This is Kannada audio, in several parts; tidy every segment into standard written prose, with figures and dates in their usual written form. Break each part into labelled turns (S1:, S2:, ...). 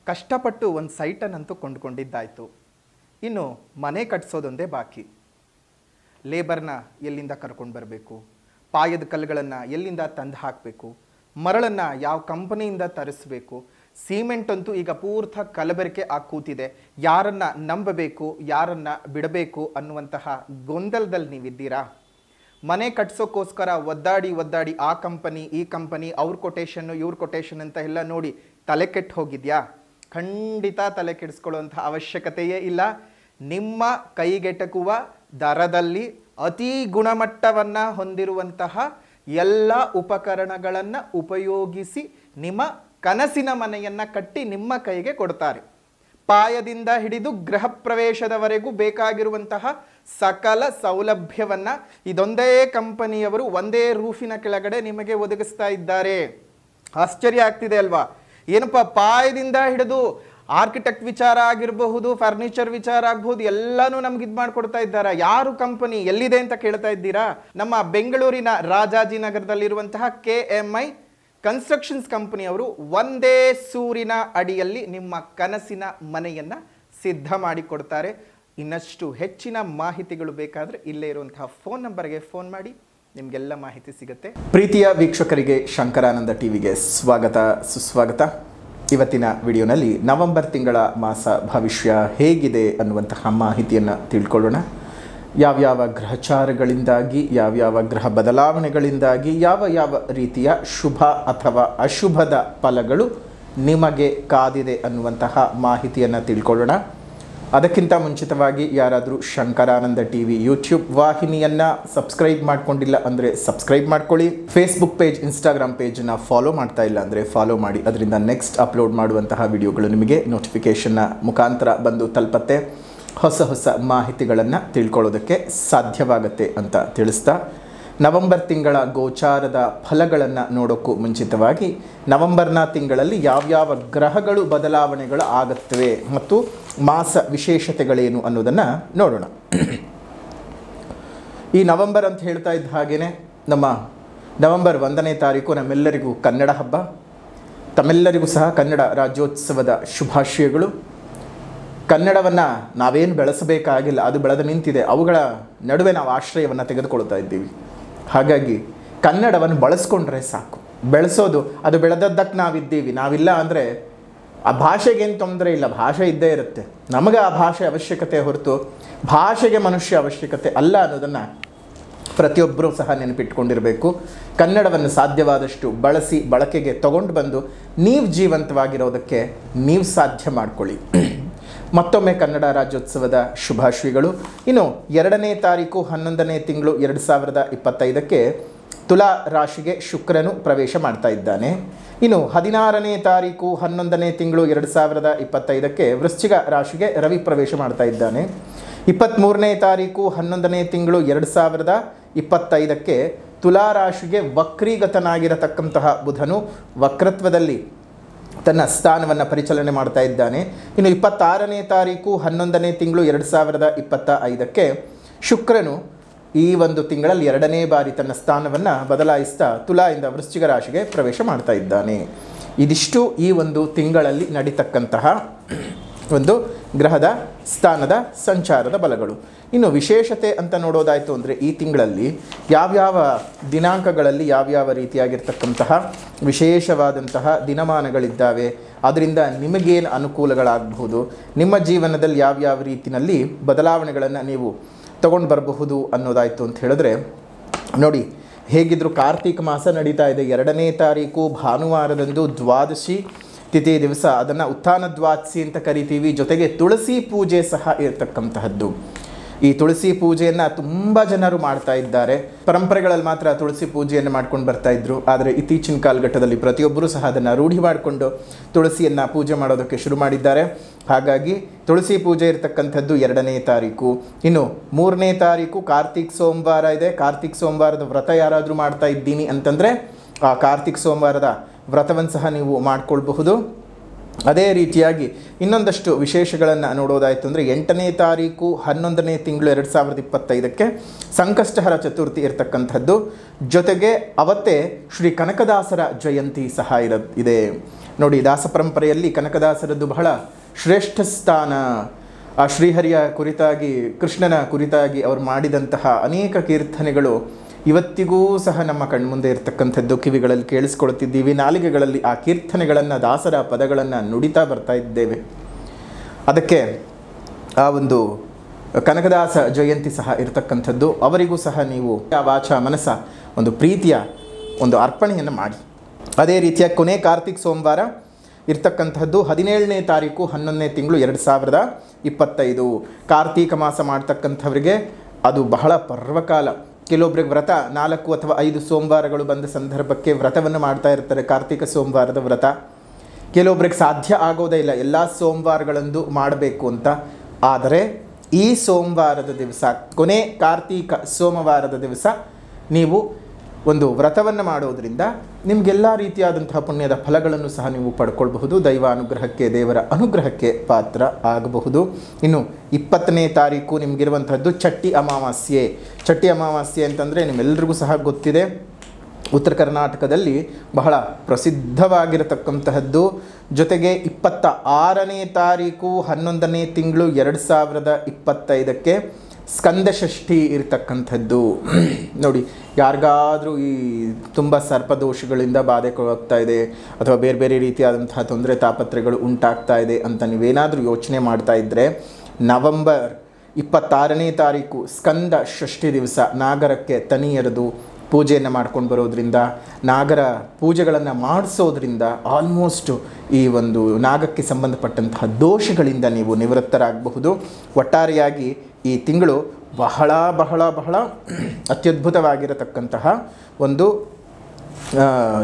S1: ಕಷ್ಟಪಟ್ಟು ಒಂದು ಸೈಟನ್ನಂತೂ ಕೊಂಡ್ಕೊಂಡಿದ್ದಾಯಿತು. ಇನ್ನು ಮನೆ ಕಟ್ಸೋದೊಂದೇ ಬಾಕಿ. ಲೇಬರ್ನ ಎಲ್ಲಿಂದ ಕರ್ಕೊಂಡು ಬರಬೇಕು, ಪಾಯದ ಕಲ್ಲುಗಳನ್ನು ಎಲ್ಲಿಂದ ತಂದು ಹಾಕಬೇಕು, ಮರಳನ್ನು ಯಾವ ಕಂಪನಿಯಿಂದ ತರಿಸಬೇಕು, ಸಿಮೆಂಟ್ ಅಂತೂ ಈಗ ಪೂರ್ಥ ಕಲಬೆರಕೆ ಆಗಿ ಕೂತಿದೆ. ಯಾರನ್ನು ನಂಬಬೇಕು, ಯಾರನ್ನು ಬಿಡಬೇಕು ಅನ್ನುವಂತಹ ಗೊಂದಲದಲ್ಲಿ ನೀವಿದ್ದೀರಾ? ಮನೆ ಕಟ್ಸೋಕ್ಕೋಸ್ಕರ ಒದ್ದಾಡಿ ಆ ಕಂಪನಿ ಈ ಕಂಪನಿ ಅವ್ರ ಕೊಟೇಶನ್ನು ಇವ್ರ ಕೊಟೇಶನ್ ಅಂತ ಎಲ್ಲ ನೋಡಿ ತಲೆ ಕೆಟ್ಟು ಹೋಗಿದ್ಯಾ? ಖಂಡಿತ ತಲೆ ಕೆಡಿಸ್ಕೊಳ್ಳುವಂಥ ಅವಶ್ಯಕತೆಯೇ ಇಲ್ಲ. ನಿಮ್ಮ ಕೈಗೆಟಕುವ ದರದಲ್ಲಿ ಅತಿ ಗುಣಮಟ್ಟವನ್ನು ಹೊಂದಿರುವಂತಹ ಎಲ್ಲ ಉಪಕರಣಗಳನ್ನು ಉಪಯೋಗಿಸಿ ನಿಮ್ಮ ಕನಸಿನ ಮನೆಯನ್ನು ಕಟ್ಟಿ ನಿಮ್ಮ ಕೈಗೆ ಕೊಡ್ತಾರೆ. ಪಾಯದಿಂದ ಹಿಡಿದು ಗೃಹ ಪ್ರವೇಶದವರೆಗೂ ಬೇಕಾಗಿರುವಂತಹ ಸಕಲ ಸೌಲಭ್ಯವನ್ನು ಇದೊಂದೇ ಕಂಪನಿಯವರು ಒಂದೇ ರೂಫಿನ ಕೆಳಗಡೆ ನಿಮಗೆ ಒದಗಿಸ್ತಾ ಇದ್ದಾರೆ. ಆಶ್ಚರ್ಯ ಆಗ್ತಿದೆ ಅಲ್ವಾ? ಏನಪ್ಪ, ಪಾಯದಿಂದ ಹಿಡಿದು ಆರ್ಕಿಟೆಕ್ಟ್ ವಿಚಾರ ಆಗಿರಬಹುದು, ಫರ್ನಿಚರ್ ವಿಚಾರ ಆಗಬಹುದು, ಎಲ್ಲನೂ ನಮ್ಗೆ ಇದು ಮಾಡಿಕೊಡ್ತಾ ಇದ್ದಾರೆ. ಯಾರು ಕಂಪನಿ, ಎಲ್ಲಿದೆ ಅಂತ ಕೇಳ್ತಾ ಇದ್ದೀರಾ? ನಮ್ಮ ಬೆಂಗಳೂರಿನ ರಾಜಾಜಿನಗರದಲ್ಲಿರುವಂತಹ KMI ಕನ್ಸ್ಟ್ರಕ್ಷನ್ಸ್ ಕಂಪನಿಯವರು ಒಂದೇ ಸೂರಿನ ಅಡಿಯಲ್ಲಿ ನಿಮ್ಮ ಕನಸಿನ ಮನೆಯನ್ನು ಸಿದ್ಧ ಮಾಡಿಕೊಡ್ತಾರೆ. ಇನ್ನಷ್ಟು ಹೆಚ್ಚಿನ ಮಾಹಿತಿಗಳು ಬೇಕಾದರೆ ಇಲ್ಲೇ ಇರುವಂತಹ ಫೋನ್ ನಂಬರ್ಗೆ ಫೋನ್ ಮಾಡಿ, ನಿಮಗೆಲ್ಲ ಮಾಹಿತಿ ಸಿಗುತ್ತೆ. ಪ್ರೀತಿಯ ವೀಕ್ಷಕರಿಗೆ ಶಂಕರಾನಂದ ಟಿವಿಗೆ ಸ್ವಾಗತ ಸುಸ್ವಾಗತ. ಇವತ್ತಿನ ವಿಡಿಯೋನಲ್ಲಿ ನವೆಂಬರ್ ತಿಂಗಳ ಮಾಸ ಭವಿಷ್ಯ ಹೇಗಿದೆ ಅನ್ನುವಂತಹ ಮಾಹಿತಿಯನ್ನು ತಿಳ್ಕೊಳ್ಳೋಣ. ಯಾವ್ಯಾವ ಗ್ರಹಚಾರಗಳಿಂದಾಗಿ, ಯಾವ್ಯಾವ ಗ್ರಹ ಬದಲಾವಣೆಗಳಿಂದಾಗಿ ಯಾವ ರೀತಿಯ ಶುಭ ಅಥವಾ ಅಶುಭದ ಫಲಗಳು ನಿಮಗೆ ಕಾದಿದೆ ಅನ್ನುವಂತಹ ಮಾಹಿತಿಯನ್ನು ತಿಳ್ಕೊಳ್ಳೋಣ. ಅದಕ್ಕಿಂತ ಮುಂಚಿತವಾಗಿ ಯಾರಾದರೂ ಶಂಕರಾನಂದ ಟಿವಿ ಯೂಟ್ಯೂಬ್ ವಾಹಿನಿಯನ್ನು ಸಬ್ಸ್ಕ್ರೈಬ್ ಮಾಡ್ಕೊಂಡಿಲ್ಲ ಅಂದರೆ ಸಬ್ಸ್ಕ್ರೈಬ್ ಮಾಡ್ಕೊಳ್ಳಿ. ಫೇಸ್ಬುಕ್ ಪೇಜ್, ಇನ್ಸ್ಟಾಗ್ರಾಮ್ ಪೇಜನ್ನು ಫಾಲೋ ಮಾಡ್ತಾ ಇಲ್ಲ ಅಂದರೆ ಫಾಲೋ ಮಾಡಿ. ಅದರಿಂದ ನೆಕ್ಸ್ಟ್ ಅಪ್ಲೋಡ್ ಮಾಡುವಂತಹ ವಿಡಿಯೋಗಳು ನಿಮಗೆ ನೋಟಿಫಿಕೇಷನ್ನ ಮುಖಾಂತರ ಬಂದು ತಲುಪತ್ತೆ. ಹೊಸ ಮಾಹಿತಿಗಳನ್ನು ತಿಳ್ಕೊಳ್ಳೋದಕ್ಕೆ ಸಾಧ್ಯವಾಗುತ್ತೆ ಅಂತ ತಿಳಿಸ್ತಾ, ನವೆಂಬರ್ ತಿಂಗಳ ಗೋಚಾರದ ಫಲಗಳನ್ನು ನೋಡೋಕ್ಕೂ ಮುಂಚಿತವಾಗಿ ನವೆಂಬರ್ನ ತಿಂಗಳಲ್ಲಿ ಯಾವ್ಯಾವ ಗ್ರಹಗಳು ಬದಲಾವಣೆಗಳು ಆಗುತ್ತವೆ ಮತ್ತು ಮಾಸ ವಿಶೇಷತೆಗಳೇನು ಅನ್ನೋದನ್ನು ನೋಡೋಣ. ಈ ನವೆಂಬರ್ ಅಂತ ಹೇಳ್ತಾ ಇದ್ದ ಹಾಗೆಯೇ ನಮ್ಮ ನವೆಂಬರ್ 1ನೇ ತಾರೀಕು ನಮ್ಮೆಲ್ಲರಿಗೂ ಕನ್ನಡ ಹಬ್ಬ. ತಮ್ಮೆಲ್ಲರಿಗೂ ಸಹ ಕನ್ನಡ ರಾಜ್ಯೋತ್ಸವದ ಶುಭಾಶಯಗಳು. ಕನ್ನಡವನ್ನು ನಾವೇನು ಬೆಳೆಸಬೇಕಾಗಿಲ್ಲ, ಅದು ಬೆಳೆದು ನಿಂತಿದೆ. ಅವುಗಳ ನಡುವೆ ನಾವು ಆಶ್ರಯವನ್ನು ತೆಗೆದುಕೊಳ್ತಾ ಇದ್ದೀವಿ. ಹಾಗಾಗಿ ಕನ್ನಡವನ್ನು ಬಳಸ್ಕೊಂಡ್ರೆ ಸಾಕು. ಬೆಳೆಸೋದು, ಅದು ಬೆಳೆದದ್ದಕ್ಕೆ ನಾವಿದ್ದೀವಿ. ನಾವಿಲ್ಲ ಅಂದರೆ ಆ ಭಾಷೆಗೇನು ತೊಂದರೆ ಇಲ್ಲ, ಭಾಷೆ ಇದ್ದೇ ಇರುತ್ತೆ. ನಮಗೆ ಆ ಭಾಷೆ ಅವಶ್ಯಕತೆ ಹೊರತು ಭಾಷೆಗೆ ಮನುಷ್ಯ ಅವಶ್ಯಕತೆ ಅಲ್ಲ ಅನ್ನೋದನ್ನು ಪ್ರತಿಯೊಬ್ಬರೂ ಸಹ ನೆನಪಿಟ್ಕೊಂಡಿರಬೇಕು. ಕನ್ನಡವನ್ನು ಸಾಧ್ಯವಾದಷ್ಟು ಬಳಸಿ ಬಳಕೆಗೆ ತಗೊಂಡು ಬಂದು ನೀವು ಜೀವಂತವಾಗಿರೋದಕ್ಕೆ ನೀವು ಸಾಧ್ಯ ಮಾಡಿಕೊಳ್ಳಿ. ಮತ್ತೊಮ್ಮೆ ಕನ್ನಡ ರಾಜ್ಯೋತ್ಸವದ ಶುಭಾಶಯಗಳು. ಇನ್ನು 2ನೇ ತಾರೀಕು 11ನೇ ತಿಂಗಳು 2025ಕ್ಕೆ ತುಲಾ ರಾಶಿಗೆ ಶುಕ್ರನು ಪ್ರವೇಶ ಮಾಡ್ತಾ ಇದ್ದಾನೆ. ಇನ್ನು 16ನೇ ತಾರೀಕು 11ನೇ ತಿಂಗಳು 2025ಕ್ಕೆ ವೃಶ್ಚಿಕ ರಾಶಿಗೆ ರವಿ ಪ್ರವೇಶ ಮಾಡ್ತಾ ಇದ್ದಾನೆ. 23ನೇ ತಾರೀಕು 11ನೇ ತಿಂಗಳು 2025ಕ್ಕೆ ತುಲಾ ರಾಶಿಗೆ ವಕ್ರೀಗತನಾಗಿರತಕ್ಕಂತಹ ಬುಧನು ವಕ್ರತ್ವದಲ್ಲಿ ತನ್ನ ಸ್ಥಾನವನ್ನು ಪರಿಚಲನೆ ಮಾಡ್ತಾ ಇದ್ದಾನೆ. ಇನ್ನು 26ನೇ ತಾರೀಕು 11ನೇ ತಿಂಗಳು 2025ಕ್ಕೆ ಶುಕ್ರನು ಈ ಒಂದು ತಿಂಗಳಲ್ಲಿ 2ನೇ ಬಾರಿ ತನ್ನ ಸ್ಥಾನವನ್ನು ಬದಲಾಯಿಸ್ತಾ ತುಲಾಯಿಂದ ವೃಶ್ಚಿಕ ರಾಶಿಗೆ ಪ್ರವೇಶ ಮಾಡ್ತಾ ಇದ್ದಾನೆ. ಇದಿಷ್ಟು ಈ ಒಂದು ತಿಂಗಳಲ್ಲಿ ನಡೀತಕ್ಕಂತಹ ಒಂದು ಗ್ರಹದ ಸ್ಥಾನದ ಸಂಚಾರದ ಬಲಗಳು. ಇನ್ನು ವಿಶೇಷತೆ ಅಂತ ನೋಡೋದಾಯಿತು ಅಂದರೆ ಈ ತಿಂಗಳಲ್ಲಿ ಯಾವ್ಯಾವ ದಿನಾಂಕಗಳಲ್ಲಿ ಯಾವ್ಯಾವ ರೀತಿಯಾಗಿರ್ತಕ್ಕಂತಹ ವಿಶೇಷವಾದಂತಹ ದಿನಮಾನಗಳಿದ್ದಾವೆ, ಅದರಿಂದ ನಿಮಗೇನು ಅನುಕೂಲಗಳಾಗಬಹುದು, ನಿಮ್ಮ ಜೀವನದಲ್ಲಿ ಯಾವ್ಯಾವ ರೀತಿಯಲ್ಲಿ ಬದಲಾವಣೆಗಳನ್ನು ನೀವು ತಗೊಂಡು ಬರಬಹುದು ಅನ್ನೋದಾಯಿತು ಅಂತ ಹೇಳಿದ್ರೆ ನೋಡಿ. ಹೇಗಿದ್ದರೂ ಕಾರ್ತಿಕ ಮಾಸ ನಡೀತಾ ಇದೆ. 2ನೇ ತಾರೀಕು ಭಾನುವಾರದಂದು ದ್ವಾದಶಿ ತಿಥಿ ದಿವಸ, ಅದನ್ನು ಉತ್ಥಾನ ದ್ವಾದಶಿ ಅಂತ ಕರಿತೀವಿ. ಜೊತೆಗೆ ತುಳಸಿ ಪೂಜೆ ಸಹ ಇರತಕ್ಕಂತಹದ್ದು. ಈ ತುಳಸಿ ಪೂಜೆಯನ್ನು ತುಂಬ ಜನರು ಮಾಡ್ತಾ ಇದ್ದಾರೆ. ಪರಂಪರೆಗಳಲ್ಲಿ ಮಾತ್ರ ತುಳಸಿ ಪೂಜೆಯನ್ನು ಮಾಡ್ಕೊಂಡು ಬರ್ತಾ ಇದ್ರು. ಆದರೆ ಇತ್ತೀಚಿನ ಕಾಲಘಟ್ಟದಲ್ಲಿ ಪ್ರತಿಯೊಬ್ಬರೂ ಸಹ ಅದನ್ನು ರೂಢಿ ಮಾಡಿಕೊಂಡು ತುಳಸಿಯನ್ನು ಪೂಜೆ ಮಾಡೋದಕ್ಕೆ ಶುರು ಮಾಡಿದ್ದಾರೆ. ಹಾಗಾಗಿ ತುಳಸಿ ಪೂಜೆ ಇರತಕ್ಕಂಥದ್ದು 2ನೇ ತಾರೀಕು. ಇನ್ನು 3ನೇ ತಾರೀಕು ಕಾರ್ತಿಕ್ ಸೋಮವಾರ ಇದೆ. ಕಾರ್ತಿಕ್ ಸೋಮವಾರದ ವ್ರತ ಯಾರಾದರೂ ಮಾಡ್ತಾ ಇದ್ದೀನಿ ಅಂತಂದರೆ ಆ ಕಾರ್ತಿಕ್ ಸೋಮವಾರದ ವ್ರತವನ್ನು ಸಹ ನೀವು ಮಾಡಿಕೊಳ್ಬಹುದು. ಅದೇ ರೀತಿಯಾಗಿ ಇನ್ನೊಂದಷ್ಟು ವಿಶೇಷಗಳನ್ನು ನೋಡೋದಾಯಿತು ಅಂದರೆ 8ನೇ ತಾರೀಕು 11ನೇ ತಿಂಗಳು 2025ಕ್ಕೆ ಸಂಕಷ್ಟಹರ ಚತುರ್ಥಿ ಇರತಕ್ಕಂಥದ್ದು. ಜೊತೆಗೆ ಅವತ್ತೇ ಶ್ರೀ ಕನಕದಾಸರ ಜಯಂತಿ ಸಹ ಇದೆ. ನೋಡಿ, ದಾಸ ಪರಂಪರೆಯಲ್ಲಿ ಕನಕದಾಸರದ್ದು ಬಹಳ ಶ್ರೇಷ್ಠ ಸ್ಥಾನ. ಆ ಶ್ರೀಹರಿಯ ಕುರಿತಾಗಿ, ಕೃಷ್ಣನ ಕುರಿತಾಗಿ ಅವರು ಮಾಡಿದಂತಹ ಅನೇಕ ಕೀರ್ತನೆಗಳು ಇವತ್ತಿಗೂ ಸಹ ನಮ್ಮ ಕಣ್ಮುಂದೆ ಇರತಕ್ಕಂಥದ್ದು, ಕಿವಿಗಳಲ್ಲಿ ಕೇಳಿಸ್ಕೊಳ್ತಿದ್ದೀವಿ. ನಾಲಿಗೆಗಳಲ್ಲಿ ಆ ಕೀರ್ತನೆಗಳನ್ನು, ದಾಸರ ಪದಗಳನ್ನು ನುಡಿತಾ ಬರ್ತಾ ಇದ್ದೇವೆ. ಅದಕ್ಕೆ ಆ ಒಂದು ಕನಕದಾಸ ಜಯಂತಿ ಸಹ ಇರತಕ್ಕಂಥದ್ದು. ಅವರಿಗೂ ಸಹ ನೀವು ಆ ವಾಚ ಮನಸ ಒಂದು ಪ್ರೀತಿಯ ಒಂದು ಅರ್ಪಣೆಯನ್ನು ಮಾಡಿ. ಅದೇ ರೀತಿಯ ಕೊನೆ ಕಾರ್ತಿಕ್ ಸೋಮವಾರ ಇರ್ತಕ್ಕಂಥದ್ದು 17ನೇ ತಾರೀಕು 11ನೇ ತಿಂಗಳು 2025. ಕಾರ್ತೀಕ ಮಾಸ ಮಾಡ್ತಕ್ಕಂಥವ್ರಿಗೆ ಅದು ಬಹಳ ಪರ್ವಕಾಲ. ಕೆಲವೊಬ್ಬರಿಗೆ ವ್ರತ 4 ಅಥವಾ 5 ಸೋಮವಾರಗಳು ಬಂದ ಸಂದರ್ಭಕ್ಕೆ ವ್ರತವನ್ನು ಮಾಡ್ತಾ ಇರ್ತಾರೆ, ಕಾರ್ತೀಕ ಸೋಮವಾರದ ವ್ರತ. ಕೆಲವೊಬ್ಬರಿಗೆ ಸಾಧ್ಯ ಆಗೋದೇ ಇಲ್ಲ ಎಲ್ಲ ಸೋಮವಾರಗಳಂದು ಮಾಡಬೇಕು ಅಂತ. ಆದರೆ ಈ ಸೋಮವಾರದ ದಿವಸ, ಕೊನೆ ಕಾರ್ತೀಕ ಸೋಮವಾರದ ದಿವಸ ನೀವು ಒಂದು ವ್ರತವನ್ನು ಮಾಡೋದರಿಂದ ನಿಮಗೆಲ್ಲ ರೀತಿಯಾದಂತಹ ಪುಣ್ಯದ ಫಲಗಳನ್ನು ಸಹ ನೀವು ಪಡ್ಕೊಳ್ಬಹುದು. ದೈವ ಅನುಗ್ರಹಕ್ಕೆ, ದೇವರ ಅನುಗ್ರಹಕ್ಕೆ ಪಾತ್ರ ಆಗಬಹುದು. ಇನ್ನು 20ನೇ ತಾರೀಕು ನಿಮಗಿರುವಂಥದ್ದು ಚಟ್ಟಿ ಅಮಾವಾಸ್ಯೆ. ಚಟ್ಟಿ ಅಮಾವಾಸ್ಯೆ ಅಂತಂದರೆ ನಿಮ್ಮೆಲ್ಲರಿಗೂ ಸಹ ಗೊತ್ತಿದೆ, ಉತ್ತರ ಕರ್ನಾಟಕದಲ್ಲಿ ಬಹಳ ಪ್ರಸಿದ್ಧವಾಗಿರತಕ್ಕಂತಹದ್ದು. ಜೊತೆಗೆ 26ನೇ ತಾರೀಕು 11ನೇ ತಿಂಗಳು 2025ಕ್ಕೆ ಸ್ಕಂದಷಷ್ಠಿ ಇರತಕ್ಕಂಥದ್ದು. ನೋಡಿ, ಯಾರಿಗಾದರೂ ಈ ತುಂಬ ಸರ್ಪದೋಷಗಳಿಂದ ಬಾಧೆಗೊಳಗ್ತಾ ಇದೆ ಅಥವಾ ಬೇರೆ ಬೇರೆ ರೀತಿಯಾದಂತಹ ತೊಂದರೆ ತಾಪತ್ರೆಗಳು ಉಂಟಾಗ್ತಾ ಇದೆ ಅಂತ ನೀವೇನಾದರೂ ಯೋಚನೆ ಮಾಡ್ತಾ ಇದ್ದರೆ, ನವೆಂಬರ್ 26ನೇ ತಾರೀಕು ಸ್ಕಂದ ಷಷ್ಠಿ ದಿವಸ ನಾಗರಕ್ಕೆ ತನಿ ಎರೆದು ಪೂಜೆಯನ್ನು ಮಾಡ್ಕೊಂಡು ಬರೋದ್ರಿಂದ, ನಾಗರ ಪೂಜೆಗಳನ್ನು ಮಾಡಿಸೋದ್ರಿಂದ ಆಲ್ಮೋಸ್ಟ್ ಈ ಒಂದು ನಾಗಕ್ಕೆ ಸಂಬಂಧಪಟ್ಟಂತಹ ದೋಷಗಳಿಂದ ನೀವು ನಿವೃತ್ತರಾಗಬಹುದು. ಒಟ್ಟಾರೆಯಾಗಿ ಈ ತಿಂಗಳು ಬಹಳ ಬಹಳ ಬಹಳ ಅತ್ಯದ್ಭುತವಾಗಿರತಕ್ಕಂತಹ ಒಂದು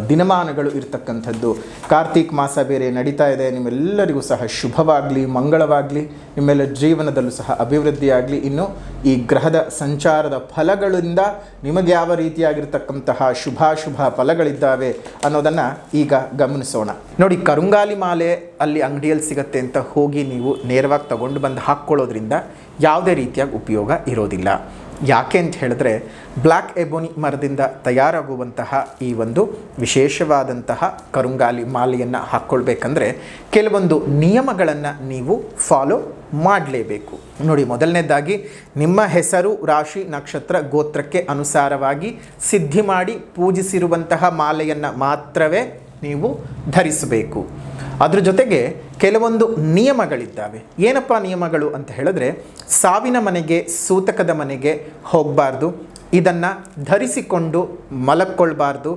S1: ದಿನಮಾನಗಳು ಇರತಕ್ಕಂಥದ್ದು. ಕಾರ್ತೀಕ್ ಮಾಸ ಬೇರೆ ನಡೀತಾ ಇದೆ. ನಿಮ್ಮೆಲ್ಲರಿಗೂ ಸಹ ಶುಭವಾಗಲಿ, ಮಂಗಳವಾಗಲಿ, ನಿಮ್ಮೆಲ್ಲ ಜೀವನದಲ್ಲೂ ಸಹ ಅಭಿವೃದ್ಧಿಯಾಗಲಿ. ಇನ್ನು ಈ ಗ್ರಹದ ಸಂಚಾರದ ಫಲಗಳಿಂದ ನಿಮಗೆ ಯಾವ ರೀತಿಯಾಗಿರ್ತಕ್ಕಂತಹ ಶುಭಾಶುಭ ಫಲಗಳಿದ್ದಾವೆ ಅನ್ನೋದನ್ನು ಈಗ ಗಮನಿಸೋಣ. ನೋಡಿ, ಕರುಂಗಾಲಿ ಮಾಲೆ ಅಲ್ಲಿ ಅಂಗಡಿಯಲ್ಲಿ ಸಿಗುತ್ತೆ ಅಂತ ಹೋಗಿ ನೀವು ನೇರವಾಗಿ ತಗೊಂಡು ಬಂದು ಹಾಕ್ಕೊಳ್ಳೋದ್ರಿಂದ ಯಾವುದೇ ರೀತಿಯಾಗಿ ಉಪಯೋಗ ಇರೋದಿಲ್ಲ. ಯಾಕೆ ಅಂತ ಹೇಳಿದ್ರೆ, ಬ್ಲ್ಯಾಕ್ ಎಬೋನಿ ಮರದಿಂದ ತಯಾರಾಗುವಂತಹ ಈ ಒಂದು ವಿಶೇಷವಾದಂತಹ ಕರುಂಗಾಲಿ ಮಾಲೆಯನ್ನು ಹಾಕ್ಕೊಳ್ಬೇಕಂದ್ರೆ ಕೆಲವೊಂದು ನಿಯಮಗಳನ್ನು ನೀವು ಫಾಲೋ ಮಾಡಲೇಬೇಕು. ನೋಡಿ, ಮೊದಲನೇದಾಗಿ ನಿಮ್ಮ ಹೆಸರು, ರಾಶಿ, ನಕ್ಷತ್ರ, ಗೋತ್ರಕ್ಕೆ ಅನುಸಾರವಾಗಿ ಸಿದ್ಧಿ ಮಾಡಿ ಪೂಜಿಸಿರುವಂತಹ ಮಾಲೆಯನ್ನು ಮಾತ್ರವೇ ನೀವು ಧರಿಸಬೇಕು. ಅದ್ರ ಜೊತೆಗೆ ಕೆಲವೊಂದು ನಿಯಮಗಳಿದ್ದಾವೆ. ಏನಪ್ಪ ನಿಯಮಗಳು ಅಂತ ಹೇಳಿದ್ರೆ, ಸಾವಿನ ಮನೆಗೆ, ಸೂತಕದ ಮನೆಗೆ ಹೋಗಬಾರ್ದು, ಇದನ್ನು ಧರಿಸಿಕೊಂಡು ಮಲಕ್ಕೊಳ್ಬಾರ್ದು,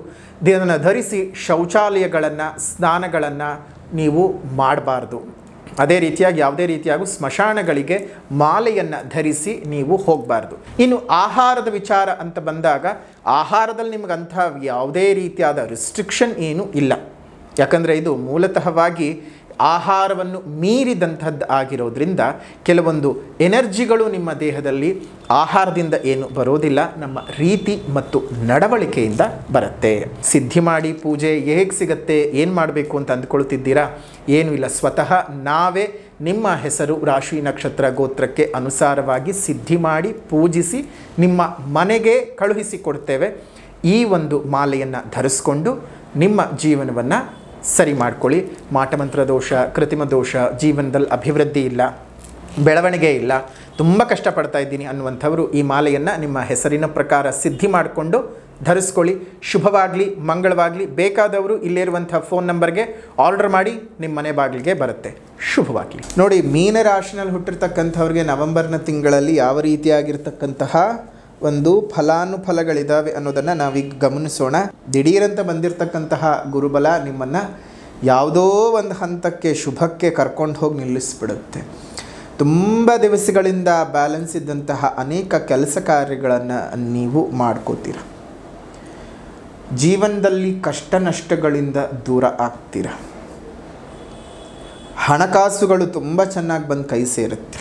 S1: ಇದನ್ನು ಧರಿಸಿ ಶೌಚಾಲಯಗಳನ್ನು, ಸ್ನಾನಗಳನ್ನು ನೀವು ಮಾಡಬಾರ್ದು. ಅದೇ ರೀತಿಯಾಗಿ ಯಾವುದೇ ರೀತಿಯಾಗೂ ಸ್ಮಶಾನಗಳಿಗೆ ಮಾಲೆಯನ್ನು ಧರಿಸಿ ನೀವು ಹೋಗಬಾರ್ದು. ಇನ್ನು ಆಹಾರದ ವಿಚಾರ ಅಂತ ಬಂದಾಗ, ಆಹಾರದಲ್ಲಿ ನಿಮಗಂಥ ಯಾವುದೇ ರೀತಿಯಾದ ರಿಸ್ಟ್ರಿಕ್ಷನ್ ಏನೂ ಇಲ್ಲ. ಯಾಕಂದರೆ ಇದು ಮೂಲತಃವಾಗಿ ಆಹಾರವನ್ನು ಮೀರಿದಂಥದ್ದು ಆಗಿರೋದ್ರಿಂದ ಕೆಲವೊಂದು ಎನರ್ಜಿಗಳು ನಿಮ್ಮ ದೇಹದಲ್ಲಿ ಆಹಾರದಿಂದ ಏನು ಬರೋದಿಲ್ಲ, ನಮ್ಮ ರೀತಿ ಮತ್ತು ನಡವಳಿಕೆಯಿಂದ ಬರುತ್ತೆ. ಸಿದ್ಧಿ ಮಾಡಿ ಪೂಜೆ ಹೇಗೆ ಸಿಗುತ್ತೆ, ಏನು ಮಾಡಬೇಕು ಅಂತ ಅಂದ್ಕೊಳ್ತಿದ್ದೀರಾ? ಏನೂ ಇಲ್ಲ, ಸ್ವತಃ ನಾವೇ ನಿಮ್ಮ ಹೆಸರು, ರಾಶಿ, ನಕ್ಷತ್ರ, ಗೋತ್ರಕ್ಕೆ ಅನುಸಾರವಾಗಿ ಸಿದ್ಧಿ ಮಾಡಿ ಪೂಜಿಸಿ ನಿಮ್ಮ ಮನೆಗೆ ಕಳುಹಿಸಿಕೊಡ್ತೇವೆ. ಈ ಒಂದು ಮಾಲೆಯನ್ನು ಧರಿಸ್ಕೊಂಡು ನಿಮ್ಮ ಜೀವನವನ್ನು ಸರಿ ಮಾಡ್ಕೊಳ್ಳಿ. ಮಾಟಮಂತ್ರ ದೋಷ, ಕೃತಿಮ ದೋಷ, ಜೀವನದಲ್ಲಿ ಅಭಿವೃದ್ಧಿ ಇಲ್ಲ, ಬೆಳವಣಿಗೆ ಇಲ್ಲ, ತುಂಬ ಕಷ್ಟಪಡ್ತಾ ಇದ್ದೀನಿ ಅನ್ನುವಂಥವರು ಈ ಮಾಲೆಯನ್ನು ನಿಮ್ಮ ಹೆಸರಿನ ಪ್ರಕಾರ ಸಿದ್ಧಿ ಮಾಡಿಕೊಂಡು ಧರಿಸ್ಕೊಳ್ಳಿ. ಶುಭವಾಗಲಿ, ಮಂಗಳವಾಗಲಿ. ಬೇಕಾದವರು ಇಲ್ಲಿರುವಂಥ ಫೋನ್ ನಂಬರ್ಗೆ ಆರ್ಡರ್ ಮಾಡಿ ನಿಮ್ಮ ಮನೆ ಬಾಗಿಲಿಗೆ ಬರುತ್ತೆ. ಶುಭವಾಗಲಿ. ನೋಡಿ, ಮೀನರಾಶಿನಲ್ಲಿ ಹುಟ್ಟಿರ್ತಕ್ಕಂಥವ್ರಿಗೆ ನವೆಂಬರ್ನ ತಿಂಗಳಲ್ಲಿ ಯಾವ ರೀತಿಯಾಗಿರ್ತಕ್ಕಂತಹ ಒಂದು ಫಲಾನುಫಲಗಳಿದ್ದಾವೆ ಅನ್ನೋದನ್ನು ನಾವೀಗ ಗಮನಿಸೋಣ. ದಿಢೀರಂತ ಬಂದಿರತಕ್ಕಂತಹ ಗುರುಬಲ ನಿಮ್ಮನ್ನು ಯಾವುದೋ ಒಂದು ಹಂತಕ್ಕೆ, ಶುಭಕ್ಕೆ ಕರ್ಕೊಂಡು ಹೋಗಿ ನಿಲ್ಲಿಸ್ಬಿಡುತ್ತೆ. ತುಂಬ ದಿವಸಗಳಿಂದ ಬ್ಯಾಲೆನ್ಸ್ ಇದ್ದಂತಹ ಅನೇಕ ಕೆಲಸ ಕಾರ್ಯಗಳನ್ನು ನೀವು ಮಾಡ್ಕೋತೀರ. ಜೀವನದಲ್ಲಿ ಕಷ್ಟ ನಷ್ಟಗಳಿಂದ ದೂರ ಆಗ್ತೀರ. ಹಣಕಾಸುಗಳು ತುಂಬ ಚೆನ್ನಾಗಿ ಬಂದು ಕೈ ಸೇರುತ್ತೆ.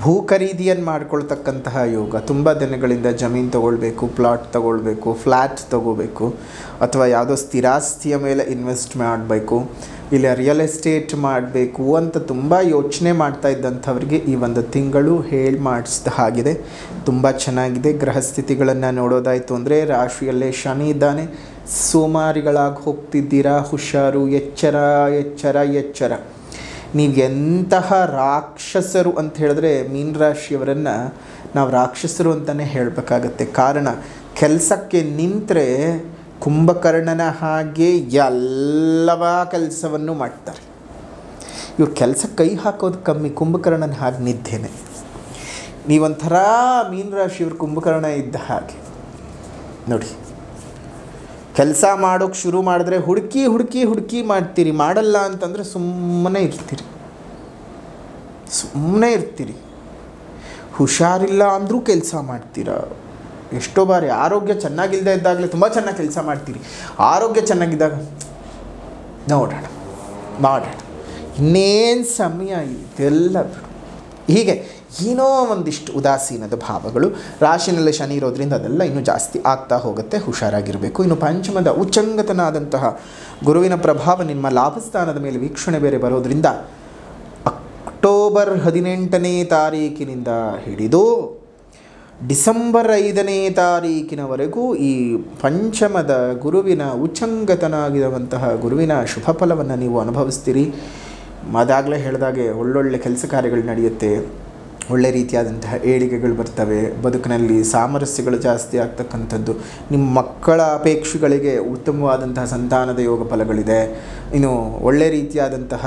S1: ಭೂ ಖರೀದಿಯನ್ನು ಮಾಡ್ಕೊಳ್ತಕ್ಕಂತಹ ಯೋಗ. ತುಂಬ ದಿನಗಳಿಂದ ಜಮೀನು ತೊಗೊಳ್ಬೇಕು, ಪ್ಲಾಟ್ ತೊಗೊಳ್ಬೇಕು, ಫ್ಲ್ಯಾಟ್ ತೊಗೋಬೇಕು, ಅಥವಾ ಯಾವುದೋ ಸ್ಥಿರಾಸ್ತಿಯ ಮೇಲೆ ಇನ್ವೆಸ್ಟ್ ಮಾಡಬೇಕು, ಇಲ್ಲ ರಿಯಲ್ ಎಸ್ಟೇಟ್ ಮಾಡಬೇಕು ಅಂತ ತುಂಬ ಯೋಚನೆ ಮಾಡ್ತಾ ಇದ್ದಂಥವ್ರಿಗೆ ಈ ಒಂದು ತಿಂಗಳು ಹೇಳಿ ಮಾಡಿಸಿದ ಹಾಗಿದೆ. ತುಂಬ ಚೆನ್ನಾಗಿದೆ. ಗ್ರಹಸ್ಥಿತಿಗಳನ್ನು ನೋಡೋದಾಯಿತು ಅಂದರೆ ರಾಶಿಯಲ್ಲೇ ಶನಿ ಇದ್ದಾನೆ, ಸೋಮಾರಿಗಳಾಗಿ ಹೋಗ್ತಿದ್ದೀರಾ, ಹುಷಾರು, ಎಚ್ಚರ ಎಚ್ಚರ ಎಚ್ಚರ. ನೀವು ಎಂತಹ ರಾಕ್ಷಸರು ಅಂತ ಹೇಳಿದ್ರೆ ಮೀನರಾಶಿಯವರನ್ನು ನಾವು ರಾಕ್ಷಸರು ಅಂತಲೇ ಹೇಳಬೇಕಾಗತ್ತೆ. ಕಾರಣ ಕೆಲಸಕ್ಕೆ ನಿಂತರೆ ಕುಂಭಕರ್ಣನ ಹಾಗೆ ಎಲ್ಲವ ಕೆಲಸವನ್ನು ಮಾಡ್ತಾರೆ. ಇವ್ರು ಕೆಲಸಕ್ಕೆ ಕೈ ಹಾಕೋದು ಕಮ್ಮಿ, ಕುಂಭಕರ್ಣನ ಹಾಗೆ ನಿದ್ದೇನೆ. ನೀವೊಂಥರ ಮೀನರಾಶಿಯವ್ರು ಕುಂಭಕರ್ಣ ಇದ್ದ ಹಾಗೆ ನೋಡಿ. ಕೆಲಸ ಮಾಡೋಕ್ಕೆ ಶುರು ಮಾಡಿದ್ರೆ ಹುಡುಕಿ ಹುಡುಕಿ ಹುಡುಕಿ ಮಾಡ್ತೀರಿ, ಮಾಡಲ್ಲ ಅಂತಂದರೆ ಸುಮ್ಮನೆ ಇರ್ತೀರಿ. ಹುಷಾರಿಲ್ಲ ಅಂದರೂ ಕೆಲಸ ಮಾಡ್ತೀರಾ. ಎಷ್ಟೋ ಬಾರಿ ಆರೋಗ್ಯ ಚೆನ್ನಾಗಿಲ್ಲದೆ ಇದ್ದಾಗಲೇ ತುಂಬ ಚೆನ್ನಾಗಿ ಕೆಲಸ ಮಾಡ್ತೀರಿ. ಆರೋಗ್ಯ ಚೆನ್ನಾಗಿದ್ದಾಗ ನೋಡೋಣ ಮಾಡೋಣ, ಇನ್ನೇನು ಸಮಯ ಇದೆಲ್ಲ ಬಿಡು. ಹೀಗೆ ಏನೋ ಒಂದಿಷ್ಟು ಉದಾಸೀನದ ಭಾವಗಳು. ರಾಶಿನಲ್ಲಿ ಶನಿ ಇರೋದ್ರಿಂದ ಅದೆಲ್ಲ ಇನ್ನೂ ಜಾಸ್ತಿ ಆಗ್ತಾ ಹೋಗುತ್ತೆ. ಹುಷಾರಾಗಿರಬೇಕು. ಇನ್ನು ಪಂಚಮದ ಉಚ್ಚಂಗತನಾದಂತಹ ಗುರುವಿನ ಪ್ರಭಾವ ನಿಮ್ಮ ಲಾಭಸ್ಥಾನದ ಮೇಲೆ ವೀಕ್ಷಣೆ ಬೇರೆ ಬರೋದ್ರಿಂದ ಅಕ್ಟೋಬರ್ 18ನೇ ತಾರೀಕಿನಿಂದ ಹಿಡಿದು ಡಿಸೆಂಬರ್ 5ನೇ ತಾರೀಕಿನವರೆಗೂ ಈ ಪಂಚಮದ ಗುರುವಿನ ಉಚ್ಚಂಗತನಾಗಿರುವಂತಹ ಗುರುವಿನ ಶುಭ ಫಲವನ್ನು ನೀವು ಅನುಭವಿಸ್ತೀರಿ. ಅದಾಗಲೇ ಹೇಳಿದಾಗೆ ಒಳ್ಳೊಳ್ಳೆ ಕೆಲಸ ಕಾರ್ಯಗಳು ನಡೆಯುತ್ತೆ, ಒಳ್ಳೆ ರೀತಿಯಾದಂತಹ ಏಳಿಗೆಗಳು ಬರ್ತವೆ, ಬದುಕಿನಲ್ಲಿ ಸಾಮರಸ್ಯಗಳು ಜಾಸ್ತಿ ಆಗ್ತಕ್ಕಂಥದ್ದು. ನಿಮ್ಮ ಮಕ್ಕಳ ಅಪೇಕ್ಷೆಗಳಿಗೆ ಉತ್ತಮವಾದಂತಹ ಸಂತಾನದ ಯೋಗ ಫಲಗಳಿದೆ. ಇನ್ನು ಒಳ್ಳೆ ರೀತಿಯಾದಂತಹ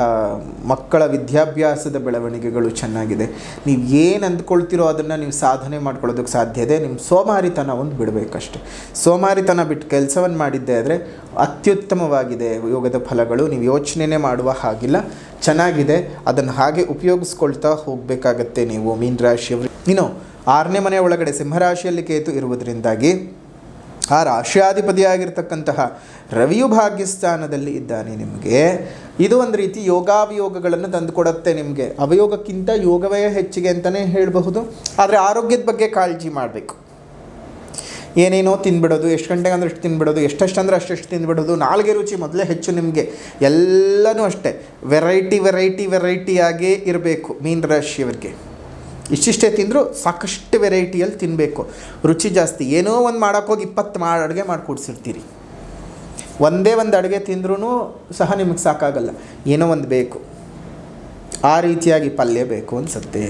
S1: ಮಕ್ಕಳ ವಿದ್ಯಾಭ್ಯಾಸದ ಬೆಳವಣಿಗೆಗಳು ಚೆನ್ನಾಗಿದೆ. ನೀವು ಏನು ಅಂದ್ಕೊಳ್ತಿರೋ ಅದನ್ನು ನೀವು ಸಾಧನೆ ಮಾಡ್ಕೊಳ್ಳೋದಕ್ಕೆ ಸಾಧ್ಯ ಇದೆ. ನಿಮ್ಮ ಸೋಮಾರಿತನ ಒಂದು ಬಿಡಬೇಕಷ್ಟೆ. ಸೋಮಾರಿತನ ಬಿಟ್ಟು ಕೆಲಸವನ್ನು ಮಾಡಿದ್ದೆ ಆದರೆ ಅತ್ಯುತ್ತಮವಾಗಿದೆ ಯೋಗದ ಫಲಗಳು. ನೀವು ಯೋಚನೆ ಮಾಡುವ ಹಾಗಿಲ್ಲ, ಚೆನ್ನಾಗಿದೆ. ಅದನ್ನು ಹಾಗೆ ಉಪಯೋಗಿಸ್ಕೊಳ್ತಾ ಹೋಗಬೇಕಾಗತ್ತೆ ನೀವು ಮೀನರಾಶಿಯವರು. ಇನ್ನು 6ನೇ ಮನೆ ಒಳಗಡೆ ಸಿಂಹರಾಶಿಯಲ್ಲಿ ಕೇತು ಇರುವುದರಿಂದಾಗಿ ಆ ರಾಶಿಯಾಧಿಪತಿಯಾಗಿರ್ತಕ್ಕಂತಹ ರವಿಯು ಭಾಗ್ಯಸ್ಥಾನದಲ್ಲಿ ಇದ್ದಾನೆ. ನಿಮಗೆ ಇದು ಒಂದು ರೀತಿ ಯೋಗಾವಯೋಗಗಳನ್ನು ತಂದುಕೊಡುತ್ತೆ. ನಿಮಗೆ ಅವಯೋಗಕ್ಕಿಂತ ಯೋಗವೇ ಹೆಚ್ಚಿಗೆ ಅಂತಲೇ ಹೇಳಬಹುದು. ಆದರೆ ಆರೋಗ್ಯದ ಬಗ್ಗೆ ಕಾಳಜಿ ಮಾಡಬೇಕು. ಏನೇನೋ ತಿಂದ್ಬಿಡೋದು, ಎಷ್ಟು ಗಂಟೆಗೆ ಅಂದರೆ ಎಷ್ಟು ತಿಂದ್ಬಿಡೋದು, ಎಷ್ಟೆಷ್ಟು ಅಂದರೆ ಅಷ್ಟೆಷ್ಟು ತಿಂದ್ಬಿಡೋದು. ನಾಲ್ಗೆ ರುಚಿ ಮೊದಲೇ ಹೆಚ್ಚು ನಿಮಗೆ. ಎಲ್ಲನೂ ಅಷ್ಟೇ ವೆರೈಟಿಯಾಗೇ ಇರಬೇಕು ಮೀನರಾಶಿಯವರಿಗೆ. ಇಷ್ಟಿಷ್ಟೇ ತಿಂದರೂ ಸಾಕಷ್ಟು ವೆರೈಟಿಯಲ್ಲಿ ತಿನ್ನಬೇಕು. ರುಚಿ ಜಾಸ್ತಿ. ಏನೋ ಒಂದು ಮಾಡೋಕ್ಕೋಗಿ 20 ಅಡುಗೆ ಮಾಡಿಕೊಡ್ಸಿರ್ತೀರಿ. ಒಂದೇ ಒಂದು ಅಡುಗೆ ತಿಂದ್ರೂ ಸಹ ನಿಮಗೆ ಸಾಕಾಗಲ್ಲ, ಏನೋ ಒಂದು ಬೇಕು. ಆ ರೀತಿಯಾಗಿ ಪಲ್ಯ ಬೇಕು ಅನಿಸುತ್ತೆ,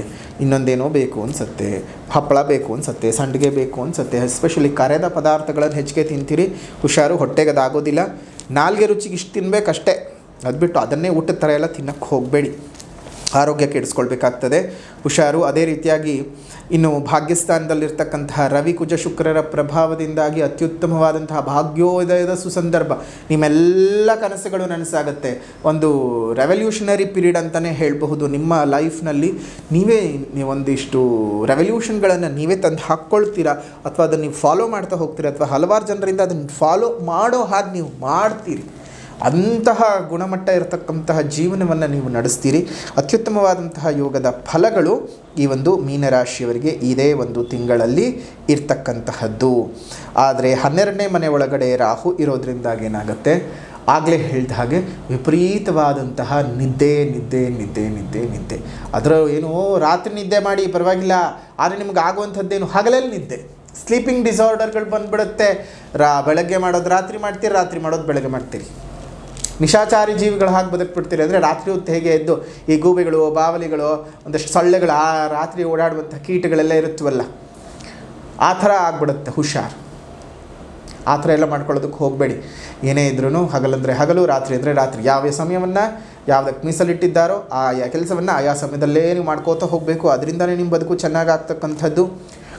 S1: ಇನ್ನೊಂದೇನೋ ಬೇಕು ಅನಿಸುತ್ತೆ, ಹಪ್ಪಳ ಬೇಕು ಅನಿಸುತ್ತೆ, ಸಂಡಿಗೆ ಬೇಕು ಅನಿಸುತ್ತೆ. ಎಸ್ಪೆಷಲಿ ಕರೆದ ಪದಾರ್ಥಗಳನ್ನು ಹೆಚ್ಚಿಗೆ ತಿಂತೀರಿ. ಹುಷಾರು, ಹೊಟ್ಟೆಗೆ ಅದಾಗೋದಿಲ್ಲ. ನಾಲ್ಗೆ ರುಚಿಗೆ ಇಷ್ಟು ತಿನ್ನಬೇಕಷ್ಟೇ, ಅದು ಬಿಟ್ಟು ಅದನ್ನೇ ಊಟದ ಥರ ಎಲ್ಲ ತಿನ್ನೋಕ್ಕೆ ಹೋಗಬೇಡಿ, ಆರೋಗ್ಯ ಕೆಡಿಸ್ಕೊಳ್ಬೇಕಾಗ್ತದೆ. ಹುಷಾರು. ಅದೇ ರೀತಿಯಾಗಿ ಇನ್ನು ಭಾಗ್ಯಸ್ಥಾನದಲ್ಲಿರ್ತಕ್ಕಂತಹ ರವಿ ಕುಜ ಶುಕ್ರರ ಪ್ರಭಾವದಿಂದಾಗಿ ಅತ್ಯುತ್ತಮವಾದಂತಹ ಭಾಗ್ಯೋದಯದ ಸುಸಂದರ್ಭ. ನಿಮ್ಮೆಲ್ಲ ಕನಸುಗಳು ನನಸಾಗುತ್ತೆ. ಒಂದು ರೆವಲ್ಯೂಷನರಿ ಪೀರಿಯಡ್ ಅಂತಲೇ ಹೇಳಬಹುದು. ನಿಮ್ಮ ಲೈಫ್ನಲ್ಲಿ ನೀವೇ ಒಂದಿಷ್ಟು ರೆವಲ್ಯೂಷನ್ಗಳನ್ನು ನೀವೇ ತಂದು ಹಾಕ್ಕೊಳ್ತೀರಾ, ಅಥವಾ ಅದನ್ನು ನೀವು ಫಾಲೋ ಮಾಡ್ತಾ ಹೋಗ್ತೀರಾ, ಅಥವಾ ಹಲವಾರು ಜನರಿಂದ ಅದನ್ನು ಫಾಲೋ ಮಾಡೋ ಹಾಗೆ ನೀವು ಮಾಡ್ತೀರಿ. ಅಂತಹ ಗುಣಮಟ್ಟ ಇರತಕ್ಕಂತಹ ಜೀವನವನ್ನು ನೀವು ನಡೆಸ್ತೀರಿ. ಅತ್ಯುತ್ತಮವಾದಂತಹ ಯೋಗದ ಫಲಗಳು ಈ ಒಂದು ಮೀನರಾಶಿಯವರಿಗೆ ಇದೇ ಒಂದು ತಿಂಗಳಲ್ಲಿ ಇರ್ತಕ್ಕಂತಹದ್ದು. ಆದರೆ 12ನೇ ಮನೆ ಒಳಗಡೆ ರಾಹು ಇರೋದ್ರಿಂದಾಗಿ ಏನಾಗುತ್ತೆ, ಆಗಲೇ ಹೇಳಿದ ಹಾಗೆ ವಿಪರೀತವಾದಂತಹ ನಿದ್ದೆ. ಅದರ ಏನೋ ರಾತ್ರಿ ನಿದ್ದೆ ಮಾಡಿ ಪರವಾಗಿಲ್ಲ, ಆದರೆ ನಿಮ್ಗೆ ಆಗುವಂಥದ್ದೇನು ಹಗಲಲ್ಲಿ ನಿದ್ದೆ. ಸ್ಲೀಪಿಂಗ್ ಡಿಸಾರ್ಡರ್ಗಳು ಬಂದುಬಿಡುತ್ತೆ. ಬೆಳಗ್ಗೆ ಮಾಡೋದು ರಾತ್ರಿ ಮಾಡ್ತೀರಿ, ರಾತ್ರಿ ಮಾಡೋದು ಬೆಳಗ್ಗೆ ಮಾಡ್ತೀರಿ. ನಿಶಾಚಾರಿ ಜೀವಿಗಳು ಹಾಗೆ ಬದುಕ್ಬಿಡ್ತೀರಿ. ಅಂದರೆ ರಾತ್ರಿ ಹೊತ್ತು ಹೇಗೆ ಎದ್ದು ಈ ಗೂಬೆಗಳು, ಬಾವಲಿಗಳು, ಒಂದಷ್ಟು ಸೊಳ್ಳೆಗಳು, ಆ ರಾತ್ರಿ ಓಡಾಡುವಂಥ ಕೀಟಗಳೆಲ್ಲ ಇರುತ್ತವಲ್ಲ, ಆ ಥರ ಆಗ್ಬಿಡುತ್ತೆ. ಹುಷಾರು. ಆ ಥರ ಎಲ್ಲ ಮಾಡ್ಕೊಳ್ಳೋದಕ್ಕೆ ಹೋಗಬೇಡಿ. ಏನೇ ಇದ್ರೂ ಹಗಲಂದರೆ ಹಗಲು, ರಾತ್ರಿ ಅಂದರೆ ರಾತ್ರಿ. ಯಾವ ಸಮಯವನ್ನು ಯಾವುದಕ್ಕೆ ಮೀಸಲಿಟ್ಟಿದ್ದಾರೋ ಆ ಕೆಲಸವನ್ನು ಆಯಾ ಸಮಯದಲ್ಲೇ ನೀವು ಮಾಡ್ಕೋತಾ ಹೋಗಬೇಕು. ಅದರಿಂದನೇ ನಿಮ್ಮ ಬದುಕು ಚೆನ್ನಾಗಿ ಆಗ್ತಕ್ಕಂಥದ್ದು.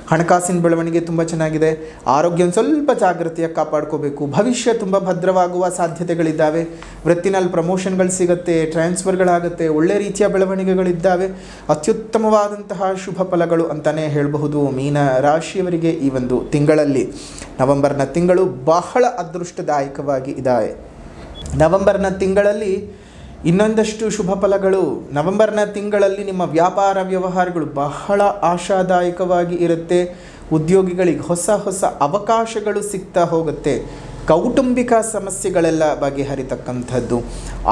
S1: ಹಣಕಾಸಿನ ಬೆಳವಣಿಗೆ ತುಂಬ ಚೆನ್ನಾಗಿದೆ. ಆರೋಗ್ಯ ಸ್ವಲ್ಪ ಜಾಗೃತಿಯಾಗಿ ಕಾಪಾಡ್ಕೋಬೇಕು. ಭವಿಷ್ಯ ತುಂಬ ಭದ್ರವಾಗುವ ಸಾಧ್ಯತೆಗಳಿದ್ದಾವೆ. ವೃತ್ತಿನಲ್ಲಿ ಪ್ರಮೋಷನ್ಗಳು ಸಿಗುತ್ತೆ, ಟ್ರಾನ್ಸ್ಫರ್ಗಳಾಗುತ್ತೆ, ಒಳ್ಳೆ ರೀತಿಯ ಬೆಳವಣಿಗೆಗಳಿದ್ದಾವೆ. ಅತ್ಯುತ್ತಮವಾದಂತಹ ಶುಭ ಫಲಗಳು ಅಂತಲೇ ಹೇಳಬಹುದು ಮೀನ ರಾಶಿಯವರಿಗೆ. ಈ ಒಂದು ತಿಂಗಳಲ್ಲಿ ನವೆಂಬರ್ನ ತಿಂಗಳು ಬಹಳ ಅದೃಷ್ಟದಾಯಕವಾಗಿ ಇದೆ. ನವೆಂಬರ್ನ ತಿಂಗಳಲ್ಲಿ ಇನ್ನೊಂದಷ್ಟು ಶುಭ ಫಲಗಳು. ನವೆಂಬರ್ನ ತಿಂಗಳಲ್ಲಿ ನಿಮ್ಮ ವ್ಯಾಪಾರ ವ್ಯವಹಾರಗಳು ಬಹಳ ಆಶಾದಾಯಕವಾಗಿ ಇರುತ್ತೆ. ಉದ್ಯೋಗಿಗಳಿಗೆ ಹೊಸ ಅವಕಾಶಗಳು ಸಿಗ್ತಾ ಹೋಗುತ್ತೆ. ಕೌಟುಂಬಿಕ ಸಮಸ್ಯೆಗಳೆಲ್ಲ ಬಗೆಹರಿತಕ್ಕಂಥದ್ದು.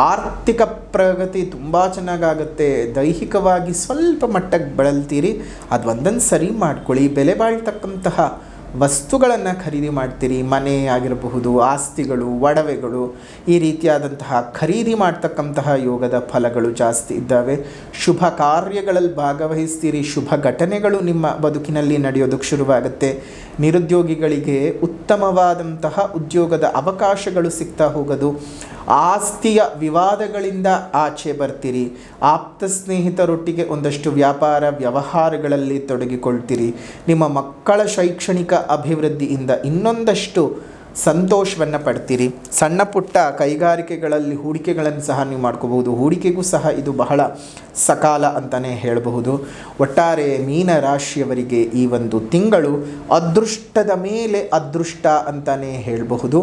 S1: ಆರ್ಥಿಕ ಪ್ರಗತಿ ತುಂಬ ಚೆನ್ನಾಗಾಗುತ್ತೆ. ದೈಹಿಕವಾಗಿ ಸ್ವಲ್ಪ ಮಟ್ಟಕ್ಕೆ ಬಳಲ್ತೀರಿ, ಅದು ಒಂದೊಂದು ಸರಿ ಮಾಡ್ಕೊಳ್ಳಿ. ಬೆಲೆ ಬಾಳ್ತಕ್ಕಂತಹ ವಸ್ತುಗಳನ್ನು ಖರೀದಿ ಮಾಡ್ತೀರಿ. ಮನೆ ಆಗಿರಬಹುದು, ಆಸ್ತಿಗಳು, ಒಡವೆಗಳು, ಈ ರೀತಿಯಾದಂತಹ ಖರೀದಿ ಮಾಡ್ತಕ್ಕಂತಹ ಯೋಗದ ಫಲಗಳು ಜಾಸ್ತಿ ಇದ್ದಾವೆ. ಶುಭ ಕಾರ್ಯಗಳಲ್ಲಿ ಭಾಗವಹಿಸ್ತೀರಿ. ಶುಭ ಘಟನೆಗಳು ನಿಮ್ಮ ಬದುಕಿನಲ್ಲಿ ನಡೆಯೋದಕ್ಕೆ ಶುರುವಾಗುತ್ತೆ. ನಿರುದ್ಯೋಗಿಗಳಿಗೆ ಉತ್ತಮವಾದಂತಹ ಉದ್ಯೋಗದ ಅವಕಾಶಗಳು ಸಿಗ್ತಾ ಹೋಗೋದು. ಆಸ್ತಿಯ ವಿವಾದಗಳಿಂದ ಆಚೆ ಬರ್ತೀರಿ. ಆಪ್ತ ಸ್ನೇಹಿತರೊಟ್ಟಿಗೆ ಒಂದಷ್ಟು ವ್ಯಾಪಾರ ವ್ಯವಹಾರಗಳಲ್ಲಿ ತೊಡಗಿಕೊಳ್ತೀರಿ. ನಿಮ್ಮ ಮಕ್ಕಳ ಶೈಕ್ಷಣಿಕ ಅಭಿವೃದ್ಧಿಯಿಂದ ಇನ್ನೊಂದಷ್ಟು ಸಂತೋಷವನ್ನು ಪಡ್ತೀರಿ. ಸಣ್ಣ ಪುಟ್ಟ ಕೈಗಾರಿಕೆಗಳಲ್ಲಿ ಹೂಡಿಕೆಗಳನ್ನು ಸಹ ನೀವು ಮಾಡ್ಕೋಬಹುದು. ಹೂಡಿಕೆಗೂ ಸಹ ಇದು ಬಹಳ ಸಕಾಲ ಅಂತಲೇ ಹೇಳಬಹುದು. ಒಟ್ಟಾರೆ ಮೀನ ರಾಶಿಯವರಿಗೆ ಈ ಒಂದು ತಿಂಗಳು ಅದೃಷ್ಟದ ಮೇಲೆ ಅದೃಷ್ಟ ಅಂತಲೇ ಹೇಳಬಹುದು.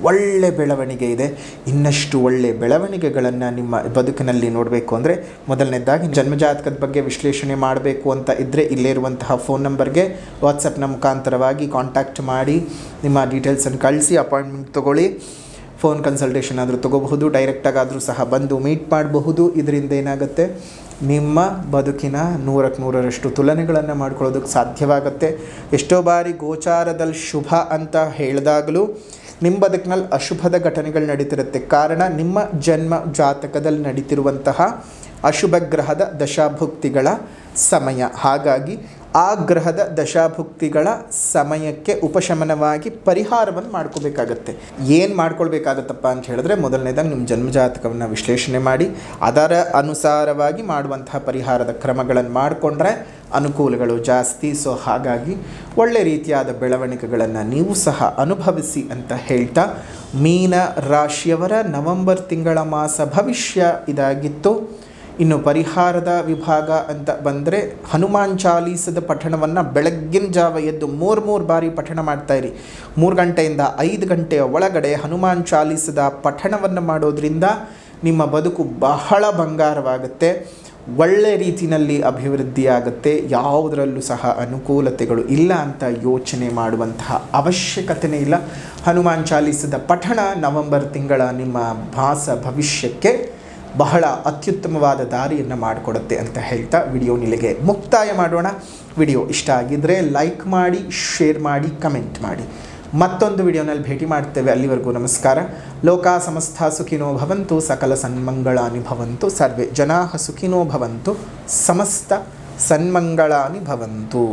S1: ಒಳ್ಳೆ ಬೆಳವಣಿಗೆ ಇದೆ. ಇನ್ನಷ್ಟು ಒಳ್ಳೆ ಬೆಳವಣಿಗೆಗಳನ್ನು ನಿಮ್ಮ ಬದುಕಿನಲ್ಲಿ ನೋಡಬೇಕು ಅಂದರೆ ಮೊದಲನೇದಾಗಿ ಜನ್ಮಜಾತಕದ ಬಗ್ಗೆ ವಿಶ್ಲೇಷಣೆ ಮಾಡಬೇಕು ಅಂತ ಇದ್ದರೆ ಇಲ್ಲೇ ಇರುವಂತಹ ಫೋನ್ ನಂಬರ್ಗೆ ವಾಟ್ಸಪ್ನ ಮುಖಾಂತರವಾಗಿ ಕಾಂಟ್ಯಾಕ್ಟ್ ಮಾಡಿ ನಿಮ್ಮ ಡೀಟೇಲ್ಸನ್ನು ಕಳಿಸಿ ಅಪಾಯಿಂಟ್ಮೆಂಟ್ ತೊಗೊಳ್ಳಿ. ಫೋನ್ ಕನ್ಸಲ್ಟೇಷನ್ ಆದರೂ ತೊಗೋಬಹುದು. ಡೈರೆಕ್ಟಾಗಾದರೂ ಸಹ ಬಂದು ಮೀಟ್ ಮಾಡಬಹುದು. ಇದರಿಂದ ಏನಾಗುತ್ತೆ, ನಿಮ್ಮ ಬದುಕಿನ 100% ತುಲನೆಗಳನ್ನು ಮಾಡ್ಕೊಳ್ಳೋದಕ್ಕೆ ಸಾಧ್ಯವಾಗುತ್ತೆ. ಎಷ್ಟೋ ಬಾರಿ ಗೋಚಾರದಲ್ಲಿ ಶುಭ ಅಂತ ಹೇಳಿದಾಗಲೂ ನಿಮ್ಮ ಬದುಕಿನಲ್ಲಿ ಅಶುಭದ ಘಟನೆಗಳು ನಡೀತಿರುತ್ತೆ. ಕಾರಣ ನಿಮ್ಮ ಜನ್ಮ ಜಾತಕದಲ್ಲಿ ನಡೀತಿರುವಂತಹ ಅಶುಭ ಗ್ರಹದ ದಶಾಭುಕ್ತಿಗಳ ಸಮಯ. ಹಾಗಾಗಿ ಆ ಗ್ರಹದ ದಶಾಭುಕ್ತಿಗಳ ಸಮಯಕ್ಕೆ ಉಪಶಮನವಾಗಿ ಪರಿಹಾರವನ್ನು ಮಾಡ್ಕೋಬೇಕಾಗತ್ತೆ. ಏನು ಮಾಡ್ಕೊಳ್ಬೇಕಾಗತ್ತಪ್ಪ ಅಂತ ಹೇಳಿದ್ರೆ, ಮೊದಲನೇದಾಗಿ ನಿಮ್ಮ ಜನ್ಮಜಾತಕವನ್ನು ವಿಶ್ಲೇಷಣೆ ಮಾಡಿ ಅದರ ಅನುಸಾರವಾಗಿ ಮಾಡುವಂತಹ ಪರಿಹಾರದ ಕ್ರಮಗಳನ್ನು ಮಾಡಿಕೊಂಡ್ರೆ ಅನುಕೂಲಗಳು ಜಾಸ್ತಿ. ಸೊ ಹಾಗಾಗಿ ಒಳ್ಳೆ ರೀತಿಯಾದ ಬೆಳವಣಿಗೆಗಳನ್ನು ನೀವು ಸಹ ಅನುಭವಿಸಿ ಅಂತ ಹೇಳ್ತಾ, ಮೀನ ರಾಶಿಯವರ ನವೆಂಬರ್ ತಿಂಗಳ ಮಾಸ ಭವಿಷ್ಯ ಇದಾಗಿತ್ತು. ಇನ್ನು ಪರಿಹಾರದ ವಿಭಾಗ ಅಂತ ಬಂದರೆ, ಹನುಮಾನ್ ಚಾಲೀಸದ ಪಠಣವನ್ನು ಬೆಳಗ್ಗಿನ ಜಾವ ಎದ್ದು 3 ಬಾರಿ ಪಠಣ ಮಾಡ್ತಾಯಿರಿ. 3 ಗಂಟೆಯಿಂದ 5 ಗಂಟೆಯ ಒಳಗಡೆ ಹನುಮಾನ್ ಚಾಲೀಸದ ಪಠಣವನ್ನು ಮಾಡೋದ್ರಿಂದ ನಿಮ್ಮ ಬದುಕು ಬಹಳ ಬಂಗಾರವಾಗುತ್ತೆ. ಒಳ್ಳೆ ರೀತಿಯಲ್ಲಿ ಅಭಿವೃದ್ಧಿಯಾಗುತ್ತೆ. ಯಾವುದರಲ್ಲೂ ಸಹ ಅನುಕೂಲತೆಗಳು ಇಲ್ಲ ಅಂತ ಯೋಚನೆ ಮಾಡುವಂತಹ ಅವಶ್ಯಕತೆಯೇ ಇಲ್ಲ. ಹನುಮಾನ್ ಚಾಲೀಸದ ಪಠಣ ನವೆಂಬರ್ ತಿಂಗಳ ನಿಮ್ಮ ಮಾಸ ಭವಿಷ್ಯಕ್ಕೆ ಬಹಳ ಅತ್ಯುತ್ತಮವಾದ ದಾರಿಯನ್ನು ಮಾಡಿಕೊಡುತ್ತೆ ಅಂತ ಹೇಳ್ತಾ ವಿಡಿಯೋ ನಿಲ್ಲಿಗೆ ಮುಕ್ತಾಯ ಮಾಡೋಣ. ವಿಡಿಯೋ ಇಷ್ಟ ಆಗಿದ್ದರೆ ಲೈಕ್ ಮಾಡಿ, ಶೇರ್ ಮಾಡಿ, ಕಮೆಂಟ್ ಮಾಡಿ. ಮತ್ತೊಂದು ವಿಡಿಯೋನಲ್ಲಿ ಭೇಟಿ ಮಾಡ್ತೇವೆ. ಅಲ್ಲಿವರೆಗೂ ನಮಸ್ಕಾರ. ಲೋಕ ಸಮಸ್ತ ಸುಖಿನೋ ಭವಂತು, ಸಕಲ ಸನ್ಮಂಗಳಾನಿ ಭವಂತು, ಸರ್ವೇ ಜನಾಃ ಸುಖಿನೋ ಭವಂತು, ಸಮಸ್ತ ಸನ್ಮಂಗಳಾನಿ ಭವಂತು.